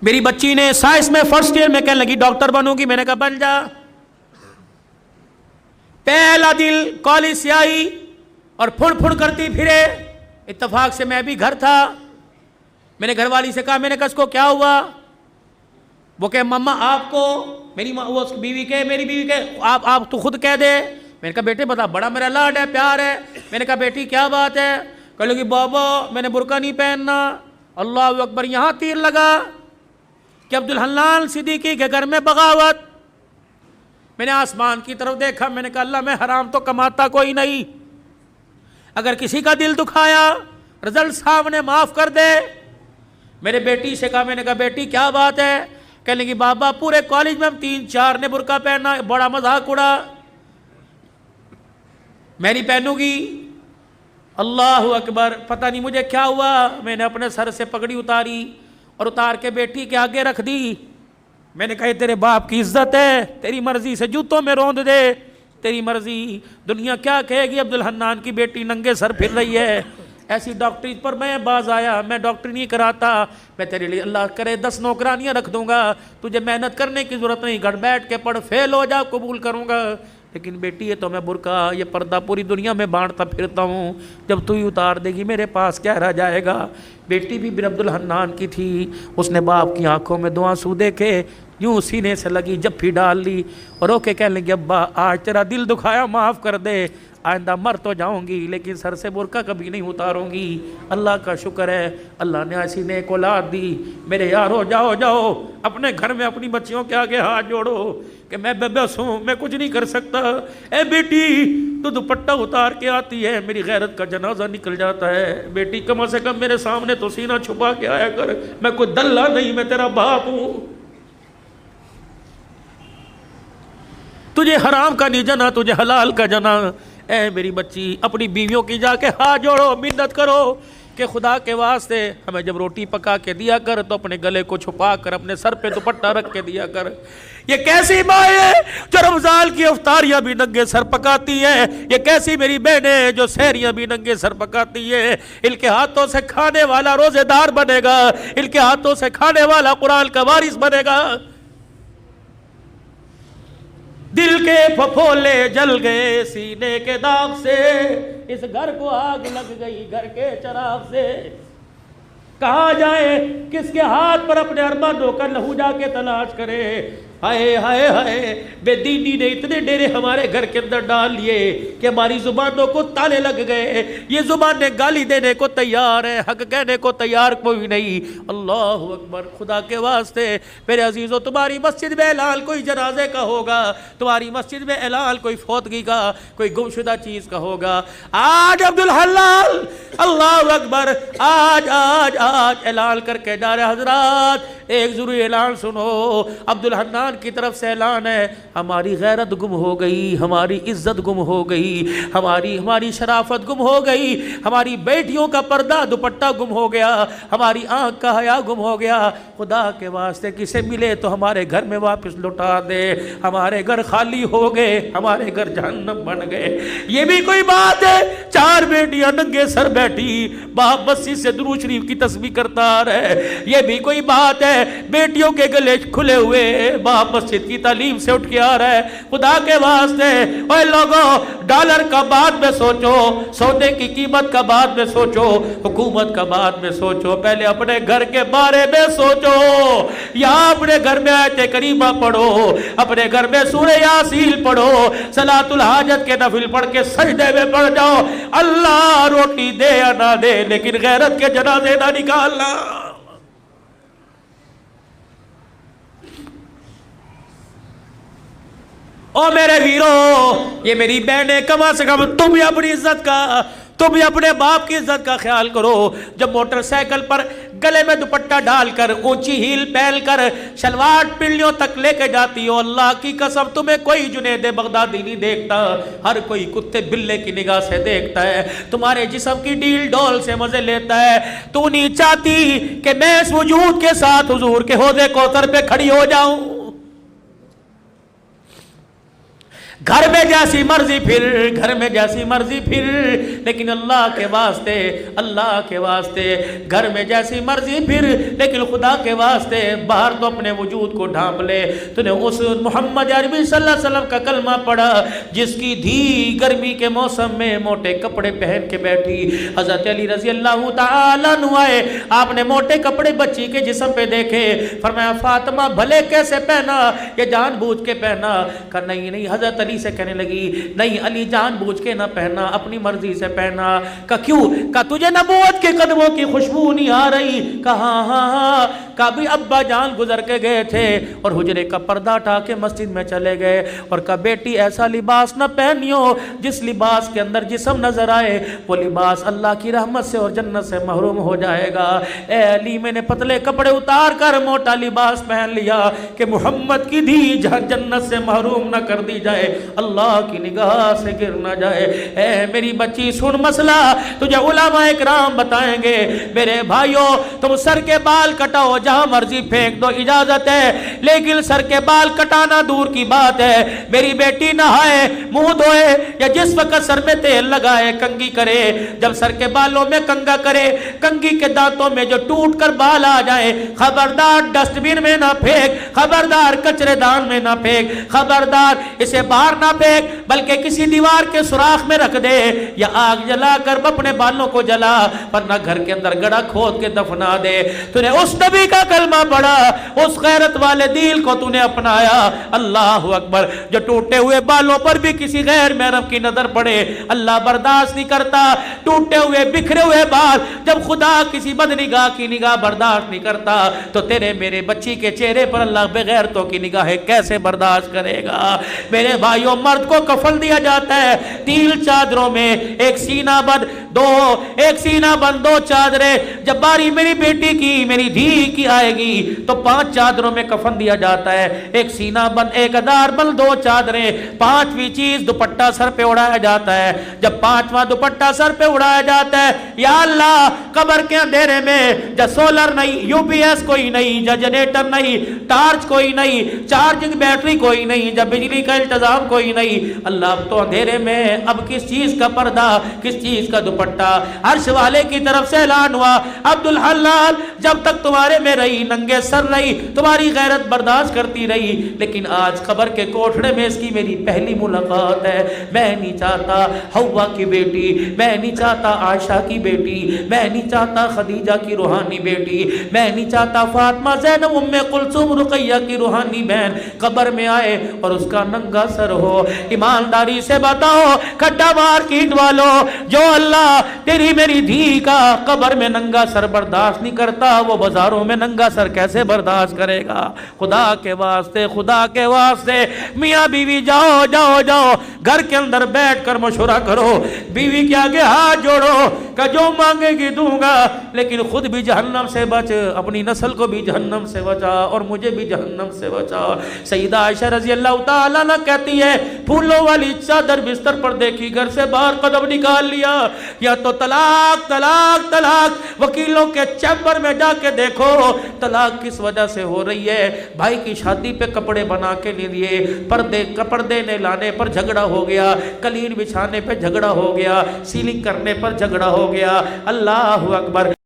میری بچی نے سائنس میں فرسٹ ایئر میں کہنے لگی ڈاکٹر بنوں گی، میں نے کہا بن جا۔ پہلا دن کالج سے آئی اور پھڑ کرتی پھرے، اتفاق سے میں بھی گھر تھا، میں نے گھر والی سے کہا، میں نے کہا اس کو کیا ہوا؟ وہ کہ مما آپ کو، میری بیوی کے، میری بیوی کے، آپ تو خود کہہ دے۔ میں نے کہا بیٹے بتا، بڑا میرا لاڈ ہے، پیار ہے۔ میں نے کہا بیٹی کیا بات ہے؟ کہنے لگی بابا میں نے برقع نہیں پہننا۔ اللہ اکبر، یہاں تیر لگا کہ عبدالحنان صدیقی کے گھر میں بغاوت۔ میں نے آسمان کی طرف دیکھا، میں نے کہا اللہ میں حرام تو کماتا کوئی نہیں، اگر کسی کا دل دکھایا رزلٹ صاحب نے معاف کر دے۔ میرے بیٹی سے کہا، میں نے کہا بیٹی کیا بات ہے؟ کہنے لگی بابا پورے کالج میں ہم 3-4 نے برقع پہنا، بڑا مذاق اڑا، میں نہیں پہنوں گی۔ اللہ اکبر، پتہ نہیں مجھے کیا ہوا، میں نے اپنے سر سے پگڑی اتاری اور اتار کے بیٹی کے آگے رکھ دی۔ میں نے کہا تیرے باپ کی عزت ہے، تیری مرضی سے جوتوں میں روند دے، تیری مرضی، دنیا کیا کہے گی عبدالحنان کی بیٹی ننگے سر پھر رہی ہے۔ ایسی ڈاکٹری پر میں باز آیا، میں ڈاکٹری نہیں کراتا، میں تیرے لیے اللہ کرے 10 نوکرانیاں رکھ دوں گا، تجھے محنت کرنے کی ضرورت نہیں، گھر بیٹھ کے پڑھ، فیل ہو جا قبول کروں گا۔ لیکن بیٹی یہ تو میں برقع، یہ پردہ پوری دنیا میں بانٹتا پھرتا ہوں، جب تو ہی اتار دے گی میرے پاس کیا رہ جائے گا۔ بیٹی بھی بن عبدالحنان کی تھی، اس نے باپ کی آنکھوں میں 2 آنسو دیکھے، یوں سینے سے لگی جپھی ڈال لی اور رو کے کہنے لگی ابا آج تیرا دل دکھایا معاف کر دے، آئندہ مر تو جاؤں گی لیکن سر سے برقع کبھی نہیں اتاروں گی۔ اللہ کا شکر ہے اللہ نے ایسی نیک اولاد دی۔ میرے یارو جاؤ اپنے گھر میں اپنی بچیوں کے آگے ہاتھ جوڑو کہ میں بے بس ہوں، میں کچھ نہیں کر سکتا۔ اے بیٹی تو دوپٹہ اتار کے آتی ہے، میری غیرت کا جنازہ نکل جاتا ہے۔ بیٹی کم سے کم میرے سامنے تو سینہ چھپا کے آیا کر، میں کوئی دلہ نہیں، میں تیرا باپ ہوں۔ تجھے حرام کا نہیں جنا، تجھے حلال کا جنا۔ اے میری بچی اپنی بیویوں کی جا کے ہاتھ جوڑو، منت کرو کہ خدا کے واسطے ہمیں جب روٹی پکا کے دیا کر تو اپنے گلے کو چھپا کر اپنے سر پہ دوپٹہ رکھ کے دیا کر۔ یہ کیسی ماں ہے جو رمضان کی افطاریاں بھی ننگے سر پکاتی ہے؟ یہ کیسی میری بہنیں جو سحریاں بھی ننگے سر پکاتی ہے؟ ان کے ہاتھوں سے کھانے والا روزے دار بنے گا، ان کے ہاتھوں سے کھانے والا قرآن کا وارث بنے گا۔ دل کے پھپھولے جل گئے سینے کے داغ سے، اس گھر کو آگ لگ گئی گھر کے چراغ سے۔ کہاں جائے، کس کے ہاتھ پر اپنے ارمانوں کا لہو جا کے تلاش کرے؟ ہائے ہائے ہائے، بے دینی نے اتنے ڈیرے ہمارے گھر کے اندر ڈال لیے کہ ہماری زبانوں کو تالے لگ گئے، یہ زبانیں گالی دینے کو تیار ہیں، حق کہنے کو تیار کوئی نہیں۔ اللہ اکبر، خدا کے واسطے میرے عزیزو، تمہاری مسجد میں اعلان کوئی جنازے کا ہوگا، تمہاری مسجد میں اعلان کوئی فوتگی کا، کوئی گمشدہ چیز کا ہوگا، آج عبدالحلال، اللہ اکبر، آج اعلان کر کے جا رہے حضرات۔ ایک ضروری اعلان سنو، عبدالحنان کی طرف سے اعلان ہے، ہماری غیرت گم ہو گئی، ہماری عزت گم ہو گئی، ہماری شرافت گم ہو گئی، ہماری بیٹیوں کا پردہ دوپٹہ گم ہو گیا، ہماری آنکھ کا حیا گم ہو گیا۔ خدا کے واسطے کسے ملے تو ہمارے گھر میں واپس لوٹا دے، ہمارے گھر خالی ہو گئے، ہمارے گھر جہنم بن گئے۔ یہ بھی کوئی بات ہے؟ 4 بیٹیاں ننگے سر بیٹھی، باپ مسجد سے درود شریف کی تسبیح کرتا رہے، یہ بھی کوئی بات ہے؟ بیٹیوں کے گلے کھلے ہوئے، باپ مسجد کی تعلیم سے اٹھ کے آ رہا ہے۔ خدا کے واسطے اے لوگوں، ڈالر کا بعد میں سوچو، سونے کی قیمت کا بعد میں سوچو، حکومت کا بعد میں سوچو، پہلے اپنے گھر کے بارے میں سوچو۔ یا اپنے گھر میں آیت کریمہ پڑھو، اپنے گھر میں سورہ یاسین پڑھو، صلاۃ الحاجت کے نفل پڑھ کے سجدے میں پڑھ جاؤ۔ اللہ روٹی دے یا نہ دے لیکن غیرت کے جنازے نہ نکالنا۔ او میرے ویرو، یہ میری بہنیں، کم سے کم تم بھی اپنی عزت کا، تم بھی اپنے باپ کی عزت کا خیال کرو۔ جب موٹر سائیکل پر گلے میں دوپٹہ ڈال کر، اونچی ہیل پہن کر، شلوار پنڈلیوں تک لے کے جاتی ہو، اللہ کی قسم تمہیں کوئی جنید بغدادی نہیں دیکھتا، ہر کوئی کتے بلے کی نگاہ سے دیکھتا ہے، تمہارے جسم کی ڈیل ڈول سے مزے لیتا ہے۔ تو نہیں چاہتی کہ میں اس وجود کے ساتھ حضور کے حوض کوثر پہ کھڑی ہو جاؤں؟ گھر میں جیسی مرضی پھر، گھر میں جیسی مرضی پھر، لیکن اللہ کے واسطے، اللہ کے واسطے گھر میں جیسی مرضی پھر، لیکن خدا کے واسطے باہر تو اپنے وجود کو ڈھانپ لے۔ تو نے اس محمد عربی صلی اللہ علیہ وسلم کا کلمہ پڑھا جس کی دھی گرمی کے موسم میں موٹے کپڑے پہن کے بیٹھی۔ حضرت علی رضی اللہ تعالیٰ عنہ آئے، آپ نے موٹے کپڑے بچی کے جسم پہ دیکھے، فرمایا فاطمہ بھلے کیسے پہنا، یہ جان بوجھ کے پہنا؟ کہا نہیں نہیں۔ حضرت علی سے کہنے لگی نہیں علی جان بوجھ کے نہ پہنا، اپنی مرضی سے پہنا۔ کہا کیوں؟ کہا تجھے نبوت کے قدموں کی خوشبو نہیں آ رہی؟ کہا ہاں ہاں۔ کہا بھی ابا جان گزر کے گئے تھے اور حجرے کا پردہ اٹھا کے مسجد میں چلے گئے، اور کہا بیٹی ایسا لباس نہ پہنیو جس لباس کے اندر جسم نظر آئے، وہ لباس اللہ کی رحمت سے اور جنت سے محروم ہو جائے گا۔ اے علی میں نے پتلے کپڑے اتار کر موٹا لباس پہن لیا کہ محمد کی دھی جنت سے محروم نہ کر دی جائے، اللہ کی نگاہ سے گر نہ جائے۔ اے میری بچی سن مسئلہ تجھے علماء اکرام بتائیں گے۔ میرے بھائیوں تم سر کے بال کٹاؤ جہاں مرضی پھینک دو، اجازت ہے، لیکن سر کے بال کٹانا دور کی بات ہے۔ میری بیٹی نہائے، منہ دھوئے، یا جس وقت سر میں تیل لگائے کنگھی کرے، جب سر کے بالوں میں کنگھا کرے، کنگھی کے دانتوں میں جو ٹوٹ کر بال آ جائے، خبردار ڈسٹ بن میں نہ پھینک، خبردار کچرے دان میں نہ پھینک، خبردار اسے باہر نہ پھینک، بلکہ کسی دیوار کے سوراخ میں رکھ دے یا آگ جلا کر اپنے بالوں کو جلا، ورنہ گھر کے اندر گڑھا کھود کے دفنا دے۔ تو نے اس نبی کا کلمہ پڑھا، اس غیرت والے دین کو تو نے اپنایا۔ اللہ اکبر۔ جو ٹوٹے ہوئے بالوں پر بھی کسی غیر محرم کی نظر پڑے اللہ برداشت نہیں کرتا۔ ٹوٹے ہوئے بکھرے ہوئے بال جب خدا کسی بدنگاہ کی نگاہ برداشت نہیں کرتا تو تیرے میرے بچی کے چہرے پر اللہ بغیرتوں کی نگاہیں کیسے برداشت کرے گا؟ میرے بھائیوں مرد کو کفن دیا جاتا ہے 3 چادروں میں، ایک سینہ بند دو چادریں۔ جب باری میری بیٹی کی میری دھی کی آئے گی تو 5 چادروں میں کفن دیا جاتا ہے، ایک سینہ بند، ایک ادار بند، 2 چادریں، 5ویں چیز دوپٹہ سر پہ اڑایا جاتا ہے۔ جب 5واں دوپٹہ سر پہ اڑایا جاتا ہے، یا اللہ قبر کے اندھیرے میں جب سولر نہیں، یو پی ایس کوئی نہیں، جب جنریٹر نہیں، ٹارچ کوئی نہیں، چارجنگ بیٹری کوئی نہیں، جب بجلی کا انتظام کوئی نہیں، اللہ اب تو اندھیرے میں اب کس چیز کا پردہ، کس چیز کا دوپٹہ؟ عرش والے کی طرف سے اعلان ہوا عبدالحلال جب تک تمہارے میں رہی ننگے سر رہی، تمہاری غیرت برداشت کرتی رہی، لیکن آج قبر کے کوٹھڑے میں اس کی میری پہلی ملاقات ہے۔ میں نہیں چاہتا حوا کی بیٹی، میں نہیں چاہتا عائشہ کی بیٹی، میں نہیں چاہتا خدیجہ کی روحانی بیٹی، میں نہیں چاہتا فاطمہ زینب ام کلثوم رقیہ کی روحانی بہن قبر میں آئے اور اس کا ننگا سر ہو۔ ایمانداری سے بتاؤ کھڈا مارکیٹ والوں، جو اللہ تیری میری دھی کا قبر میں ننگا سر برداشت نہیں کرتا، وہ بازاروں میں ننگا سر کیسے برداشت کرے گا؟ خدا کے واسطے، خدا کے واسطے میاں بیوی جاؤ جاؤ جاؤ گھر کے اندر بیٹھ کر مشورہ کرو، بیوی کے آگے ہاتھ جوڑو کہ جو مانگے گی دوں گا، لیکن خود بھی جہنم سے بچ، اپنی نسل کو بھی جہنم سے بچا اور مجھے بھی جہنم سے بچا۔ سیدہ عائشہ رضی اللہ تعالیٰ عنہ کہتی ہے پھولوں والی چادر بستر پر دیکھی، گھر سے باہر قدم نکال لیا، یا تو طلاق طلاق طلاق، وکیلوں کے چیمبر میں جا کے دیکھو طلاق کس وجہ سے ہو رہی ہے۔ بھائی کی شادی پہ کپڑے بنا کے نہیں دیے، پردے نے لانے پر جھگڑا ہو گیا، قلین بچھانے پہ جھگڑا ہو گیا، سیلنگ کرنے پر جھگڑا ہو گیا۔ اللہ اکبر۔